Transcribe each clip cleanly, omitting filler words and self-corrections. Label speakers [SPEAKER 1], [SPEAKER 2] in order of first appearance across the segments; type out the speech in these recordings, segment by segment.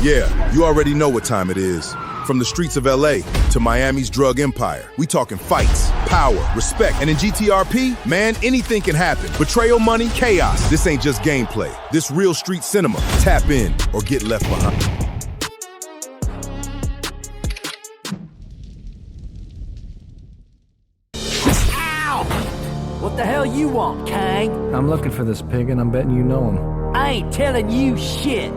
[SPEAKER 1] Yeah, you already know what time it is. From the streets of LA to Miami's drug empire, we talking fights, power, respect, and in GTRP, man, anything can happen. Betrayal, money, chaos. This ain't just gameplay. This real street cinema. Tap in or get left behind.
[SPEAKER 2] Ow! What the hell you want, Kang?
[SPEAKER 3] I'm looking for this pig and I'm betting you know him.
[SPEAKER 2] I ain't telling you shit.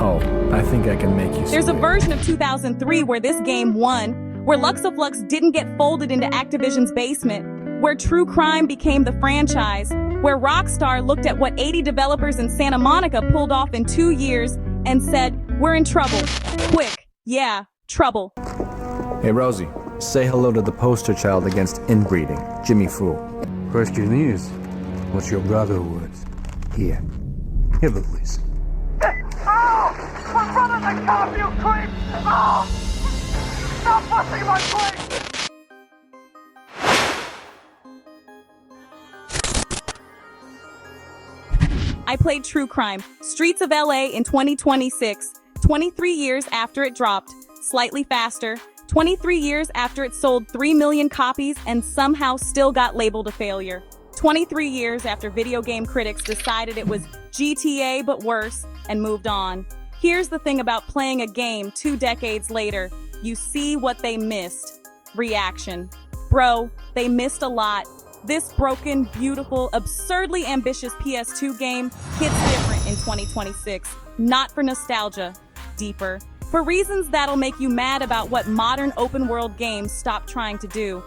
[SPEAKER 3] Oh, I think I can make you
[SPEAKER 4] There's a
[SPEAKER 3] swear.
[SPEAKER 4] version of 2003 where this game won, where Luxoflux didn't get folded into Activision's basement, where True Crime became the franchise, where Rockstar looked at what 80 developers in Santa Monica pulled off in 2 years and said, we're in trouble. Quick. Yeah, trouble.
[SPEAKER 3] Hey, Rosie, say hello to the poster child against inbreeding, Jimmy Fool.
[SPEAKER 5] Question is, what's your brother worth? Here, please.
[SPEAKER 6] Oh! My brother's a cop, you creep! Oh! Stop busting my plate!
[SPEAKER 4] I played True Crime, Streets of LA in 2026, 23 years after it dropped, slightly faster, 23 years after it sold 3 million copies and somehow still got labeled a failure. 23 years after video game critics decided it was GTA but worse and moved on. Here's the thing about playing a game 2 decades later. You see what they missed. Reaction. Bro, they missed a lot. This broken, beautiful, absurdly ambitious PS2 game hits different in 2026. Not for nostalgia, deeper. For reasons that'll make you mad about what modern open-world games stop trying to do.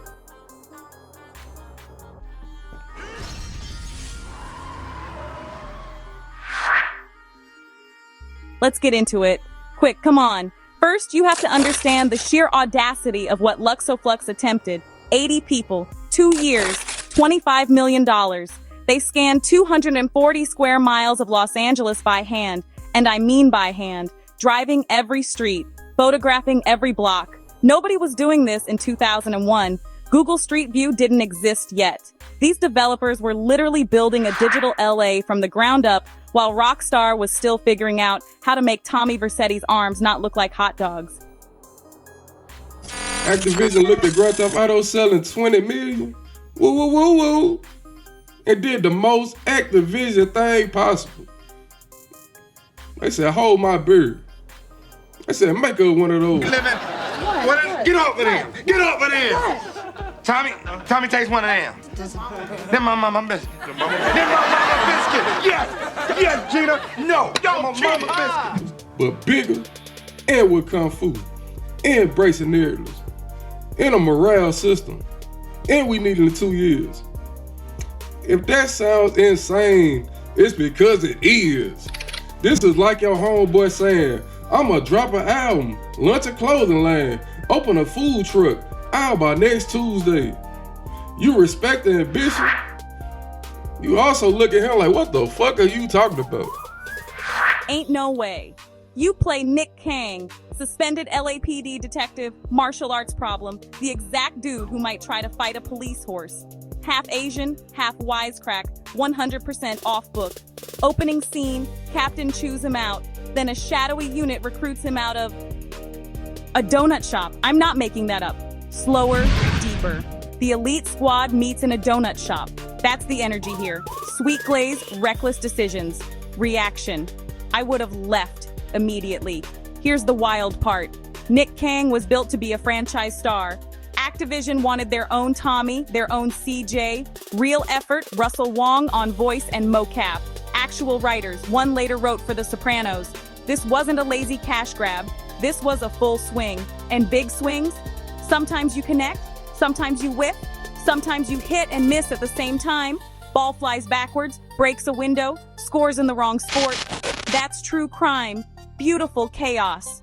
[SPEAKER 4] Let's get into it. Quick, come on. First, you have to understand the sheer audacity of what Luxoflux attempted. 80 people, 2 years, $25 million. They scanned 240 square miles of Los Angeles by hand, and I mean by hand, driving every street, photographing every block. Nobody was doing this in 2001. Google Street View didn't exist yet. These developers were literally building a digital LA from the ground up, while Rockstar was still figuring out how to make Tommy Vercetti's arms not look like hot dogs.
[SPEAKER 7] Activision looked at Grand Theft Auto selling 20 million. Woo, woo, woo, woo. And did the most Activision thing possible. They said, hold my beer. They said, make her one of those.
[SPEAKER 8] Get off of there. Get off of there. Tommy takes one of them. Them my mama biscuit. Them my mama biscuit. Yes. Yes, Gina. No. Don't mama biscuit.
[SPEAKER 7] But bigger and with Kung Fu. And bracing narratives. And a morale system. And we need it in 2 years. If that sounds insane, it's because it is. This is like your homeboy saying, I'ma drop an album, launch a clothing line, open a food truck, out by next Tuesday. You respect the ambition. You also look at him like, what the fuck are you talking about?
[SPEAKER 4] Ain't no way. You play Nick Kang, suspended LAPD detective, martial arts problem, the exact dude who might try to fight a police horse. Half Asian, half wisecrack, 100% off book. Opening scene, captain chews him out, then a shadowy unit recruits him out of a donut shop. I'm not making that up. Slower, deeper. The elite squad meets in a donut shop. That's the energy here. Sweet glaze, reckless decisions. Reaction. I would have left immediately. Here's the wild part. Nick Kang was built to be a franchise star. Activision wanted their own Tommy, their own CJ. Real effort, Russell Wong on voice and mocap. Actual writers, one later wrote for The Sopranos. This wasn't a lazy cash grab. This was a full swing. And big swings? Sometimes you connect, sometimes you whiff, sometimes you hit and miss at the same time. Ball flies backwards, breaks a window, scores in the wrong sport. That's true crime. Beautiful chaos.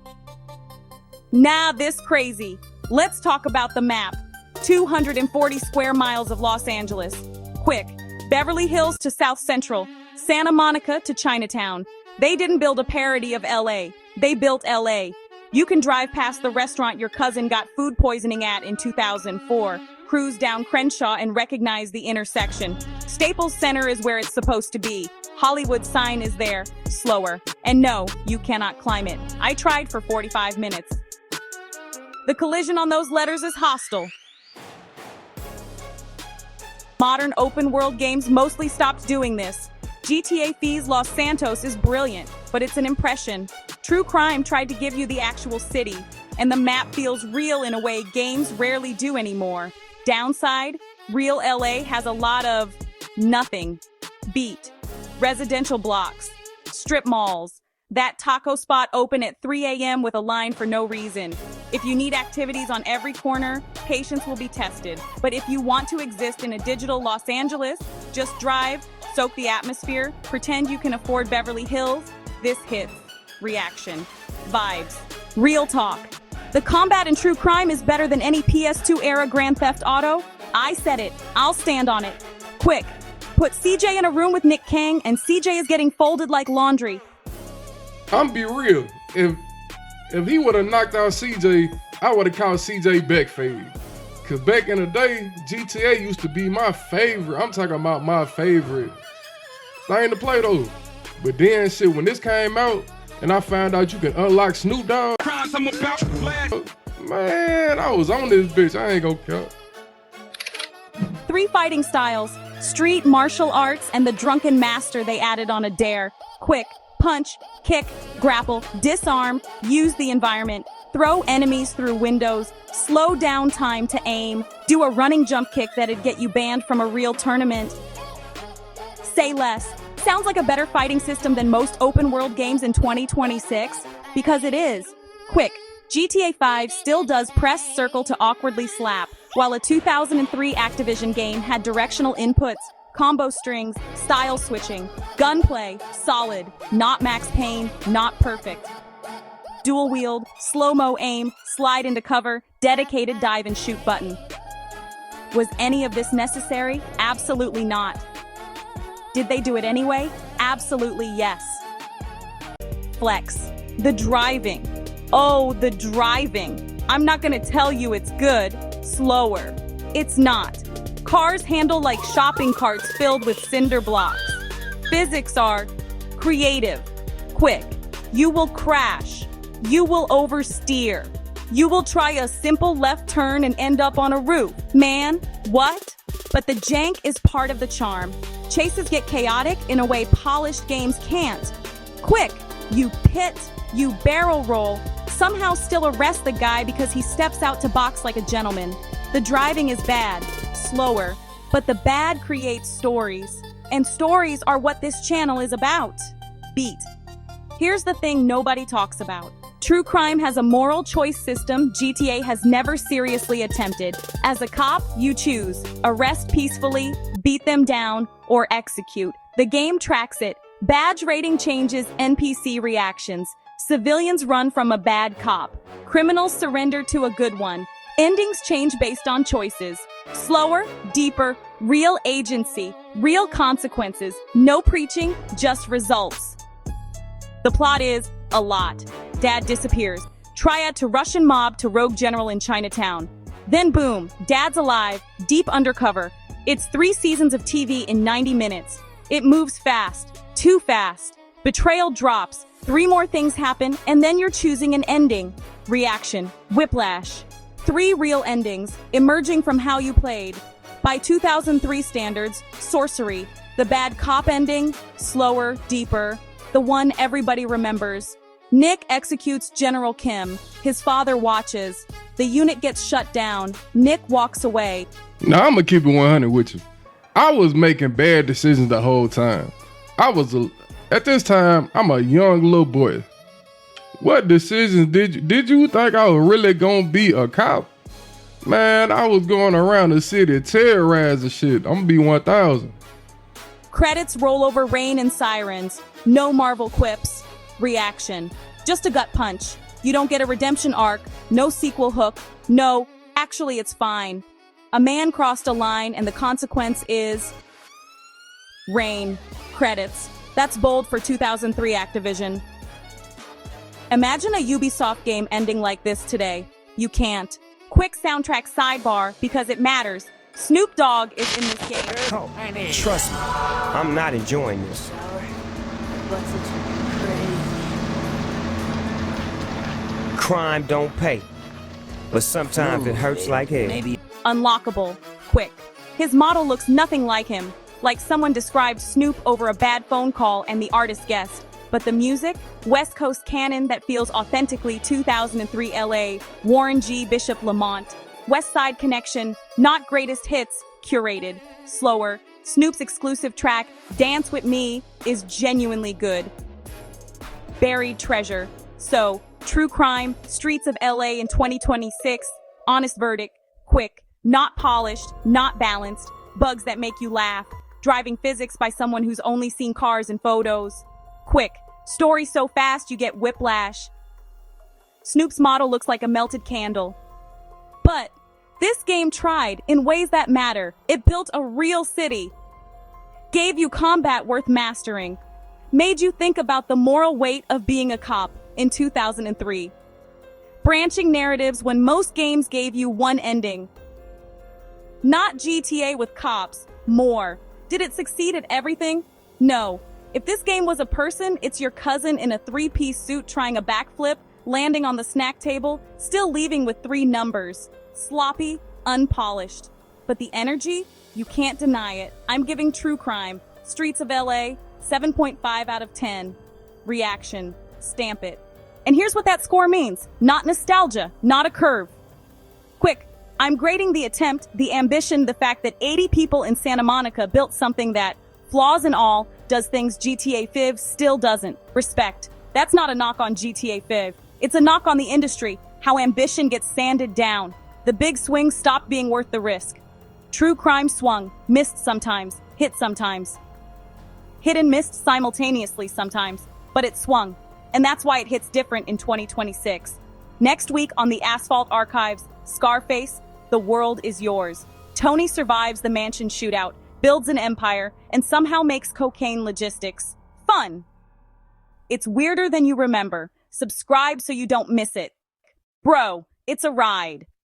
[SPEAKER 4] Nah, this crazy. Let's talk about the map. 240 square miles of Los Angeles. Quick. Beverly Hills to South Central. Santa Monica to Chinatown. They didn't build a parody of LA. They built LA. You can drive past the restaurant your cousin got food poisoning at in 2004, cruise down Crenshaw and recognize the intersection. Staples Center is where it's supposed to be. Hollywood sign is there, slower. And no, you cannot climb it. I tried for 45 minutes. The collision on those letters is hostile. Modern open-world games mostly stopped doing this. GTA V's Los Santos is brilliant, but it's an impression. True Crime tried to give you the actual city, and the map feels real in a way games rarely do anymore. Downside, real LA has a lot of nothing. Beat. Residential blocks. Strip malls. That taco spot open at 3 a.m. with a line for no reason. If you need activities on every corner, patience will be tested. But if you want to exist in a digital Los Angeles, just drive, soak the atmosphere, pretend you can afford Beverly Hills, this hits. Reaction. Vibes. Real talk. The combat in True Crime is better than any PS2-era Grand Theft Auto. I said it. I'll stand on it. Quick. Put CJ in a room with Nick Kang, and CJ is getting folded like laundry.
[SPEAKER 7] I'm be real. If he would have knocked out CJ, I would have called CJ backfade. Cause back in the day, GTA used to be my favorite. I'm talking about my favorite thing to play though. But then shit, when this came out and I found out you can unlock Snoop Dogg, man, I was on this bitch. I ain't gonna count.
[SPEAKER 4] 3 fighting styles, street, martial arts, and the drunken master they added on a dare. Quick. Punch, kick, grapple, disarm, use the environment, throw enemies through windows, slow down time to aim, do a running jump kick that'd get you banned from a real tournament. Say less. Sounds like a better fighting system than most open world games in 2026, because it is. Quick, GTA 5 still does press circle to awkwardly slap, while a 2003 Activision game had directional inputs, combo strings, style switching, gunplay, solid, not Max Payne, not perfect. Dual wield, slow-mo aim, slide into cover, dedicated dive and shoot button. Was any of this necessary? Absolutely not. Did they do it anyway? Absolutely yes. Flex. The driving. Oh, the driving. I'm not gonna tell you it's good. Slower. It's not. Cars handle like shopping carts filled with cinder blocks. Physics are creative, quick. You will crash. You will oversteer. You will try a simple left turn and end up on a roof. Man, what? But the jank is part of the charm. Chases get chaotic in a way polished games can't. Quick, you pit, you barrel roll, somehow still arrest the guy because he steps out to box like a gentleman. The driving is bad. Slower, but the bad creates stories, and stories are what this channel is about. Beat. Here's the thing nobody talks about. True Crime has a moral choice system GTA has never seriously attempted. As a cop, you choose. Arrest peacefully, beat them down, or execute. The game tracks it. Badge rating changes NPC reactions. Civilians run from a bad cop. Criminals surrender to a good one. Endings change based on choices. Slower, deeper, real agency, real consequences, no preaching, just results. The plot is a lot. Dad disappears. Triad to Russian mob to rogue general in Chinatown. Then boom, Dad's alive, deep undercover. It's 3 seasons of TV in 90 minutes. It moves fast, too fast. Betrayal drops, 3 more things happen, and then you're choosing an ending. Reaction, whiplash. 3 real endings, emerging from how you played. By 2003 standards, sorcery. The bad cop ending, slower, deeper. The one everybody remembers. Nick executes General Kim. His father watches. The unit gets shut down. Nick walks away.
[SPEAKER 7] Now I'm gonna keep it 100 with you. I was making bad decisions the whole time. At this time, I'm a young little boy. What decisions did you think I was really gonna be a cop? Man, I was going around the city terrorizing shit. I'm gonna be 1,000.
[SPEAKER 4] Credits roll over rain and sirens. No Marvel quips. Reaction. Just a gut punch. You don't get a redemption arc. No sequel hook. No, actually it's fine. A man crossed a line and the consequence is... rain. Credits. That's bold for 2003 Activision. Imagine a Ubisoft game ending like this today. You can't. Quick soundtrack sidebar because it matters. Snoop Dogg is in this game.
[SPEAKER 9] Trust me, I'm not enjoying this. Crime don't pay, but sometimes it hurts like hell.
[SPEAKER 4] Unlockable. Quick. His model looks nothing like him, like someone described Snoop over a bad phone call and the artist guessed. But the music? West Coast canon that feels authentically 2003 LA, Warren G. Bishop Lamont. West Side Connection, not greatest hits, curated. Slower. Snoop's exclusive track, Dance With Me, is genuinely good. Buried treasure. So, true crime, streets of LA in 2026, honest verdict, quick, not polished, not balanced, bugs that make you laugh, driving physics by someone who's only seen cars and photos. Quick, story so fast you get whiplash. Snoop's model looks like a melted candle. But this game tried in ways that matter. It built a real city, gave you combat worth mastering, made you think about the moral weight of being a cop in 2003. Branching narratives when most games gave you one ending. Not GTA with cops, more. Did it succeed at everything? No. If this game was a person, it's your cousin in a three-piece suit trying a backflip, landing on the snack table, still leaving with 3 numbers. Sloppy, unpolished. But the energy? You can't deny it. I'm giving True Crime, Streets of LA, 7.5 out of 10. Reaction. Stamp it. And here's what that score means. Not nostalgia, not a curve. Quick, I'm grading the attempt, the ambition, the fact that 80 people in Santa Monica built something that, flaws and all, does things GTA 5 still doesn't. Respect. That's not a knock on GTA 5. It's a knock on the industry, how ambition gets sanded down. The big swings stopped being worth the risk. True crime swung, missed sometimes, hit sometimes. Hit and missed simultaneously sometimes, but it swung. And that's why it hits different in 2026. Next week on the Asphalt Archives, Scarface, The World Is Yours. Tony survives the mansion shootout, builds an empire, and somehow makes cocaine logistics fun. It's weirder than you remember. Subscribe so you don't miss it. Bro, it's a ride.